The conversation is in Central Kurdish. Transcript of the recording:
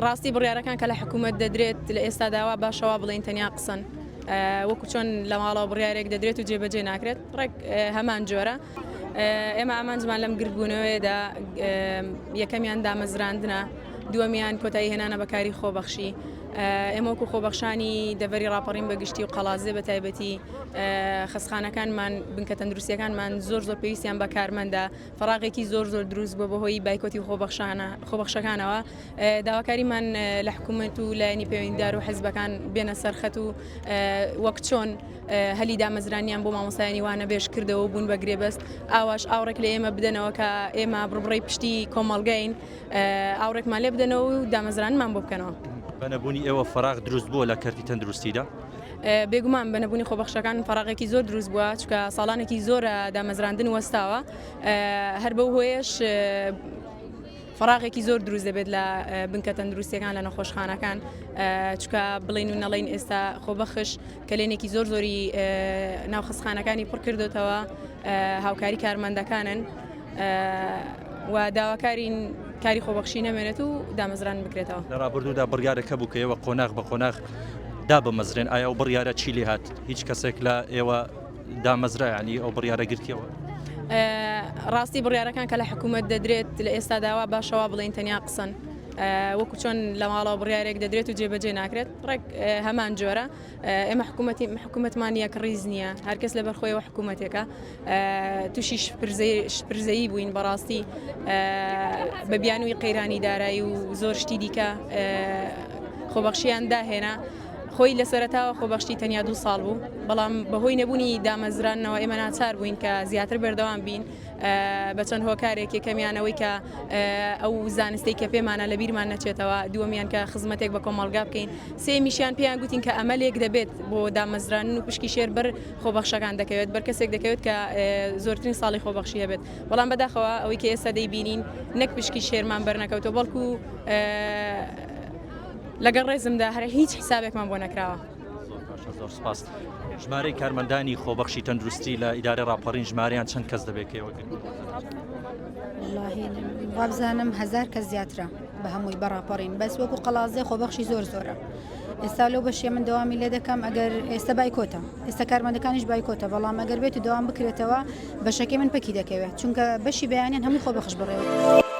ڕاستی بڕیارەکان کە لە حکوومەت دەدرێت لە ئێستا داوا باشەوە بڵێن تەنیا قسەن وەکو چۆن لە ماڵەوە بڕیارێک دەدرێت و جێبەجێ ناکرێت ڕێک هەمان جۆرە ئێمە ئامانجمان لەم گرتبوونەوەیدا یەکەمیان دامەزراندنە دووەمیان کۆتایی هێنانە بەکاری خۆبەخشی ئێمە وەکو خۆبەخشانی دەڤەری ڕاپەڕین بەگشتی و قەڵازێ بە تایبەتی خەستخانەکانمان بنکە تەندروستیەکانمان زۆر پێویستیان بە کارمەندە فەراغێکی زۆر دروست بۆ بەهۆی بایکۆتی خۆبەخشەکانەوە داواکاریمان لە حکوومەت و لایەنی پەیوەندیدار و حیزبەکان بێنە سەرخەت و وەک چۆن هەلی دامەزرانیان بۆ مامۆستایانی وانە بێژ کردەوە بوون بە گرێبەست ئاواش ئاوڕێک لە ئێمە بدەنەوە کە ئێمە بڕبڕی پشتی کۆمەڵگەین ئاوڕێکمان لێ بدەنەوە و دامەزرانمان بۆ بکەنەوە. بەنەبوونی ئێوە فەراغ دروست بووە لە کەرتی تەندروستیدا؟ بێگومان بەنەبوونی خۆبەخشەکان فەراغێکی زۆر دروست بووە چکە ساڵانێکی زۆرە دامەزراندن وەستاوە هەر بەو هۆیەش فەراغێکی زۆر دروست دەبێت لە بنکە تەندروستیەکان لە نەخۆشخانەکان چکە بڵین و نەڵین ئێستا خۆبەخش کلێنێکی زۆری ناو خستخانەکانی پڕ کردوتەوە هاوکاری کارمەندەکانن و داواکارین کاری خۆبەخشی نەمێنێت و دامەزران بکرێتەوە. لە ڕابردوودا بڕیارەکە بوو کە ئێوە قۆناغ بە قۆناغ دا بمەزرێن ئایا ئەو بڕیارە چی لێ هات هیچ کەسێک لە ئێوە دامەزرایانی ئەو بڕیارە گرتیەوە؟ ڕاستی بڕیارەکان کە لە حکوومەت دەدرێت لە ئێستا داوا باشەوە بڵێن تەنیا قسەن وەکو چۆن لە ماڵەوە بڕیارێک دەدرێت و جێبەجێ ناکرێت ڕێک هەمان جۆرە ئێمە حکوومەتمان یەک ڕیز نییە هەرکەس لە بەرخۆیەوە حکوومەتێکە تووشی شپرزەیی بووین بەڕاستی بە بیانووی قەیرانی دارایی و زۆر شتی دیکە خۆبەخشیان داهێنا خۆی لە سەرەتاوە خۆبەخشی تەنیا 2 ساڵ بوو بەڵام بەهۆی نەبوونی دامەزرانەوە ئێمە ناچار بووین کە زیاتر بەردەوام بین بە چەند هۆکارێک یەکەمیانەوەی کە ئەو زانستەی کە پێمانە لە بیرمان نەچێتەوە دووەمیان کە خزمەتێک بە کۆمەڵگا بکەین سێمیشیان پێیان گوتین کە ئەمەلێک دەبێت بۆ دامەزرانن و پشکی شێر بەر خۆبەخشەکان دەکەوێت بەر کەسێک دەکەوێت کە زۆرترین ساڵی خۆبەخشی هەبێت بەڵام بەداخەوە ئەوەی کە ئێستا دەیبینین نەک پشکی شێرمان بەرنەکەوتەوە بەڵکو لەگەڵ ڕێزمدا هەر هیچ حسابێکمان بۆ نەکراوە. زۆر سپاس. ژمارەی کارمەندانی خۆبەخشی تەندروستی لە ئیدارە ڕاپەڕین ژمارەیان چەند کەس دەبێتەوە؟ وابزانم 1000 کەس زیاترە بە هەمووی بەڕاپەڕین بەس وەکو قەڵازێ خۆبەخشی زۆرە ئێستا لەو بەشێ من دەوامی لێ دەکەم ئەگەر ئێستا بایکۆتە ئێستا کارمەندەکانیش بایکۆتە بەڵام ئەگەر بێت دوام بکرێتەوە بەشەکەی من پەکی دەکەوێت چونکە بەشی بەیانیان هەموو خۆبەخش بڕێوە.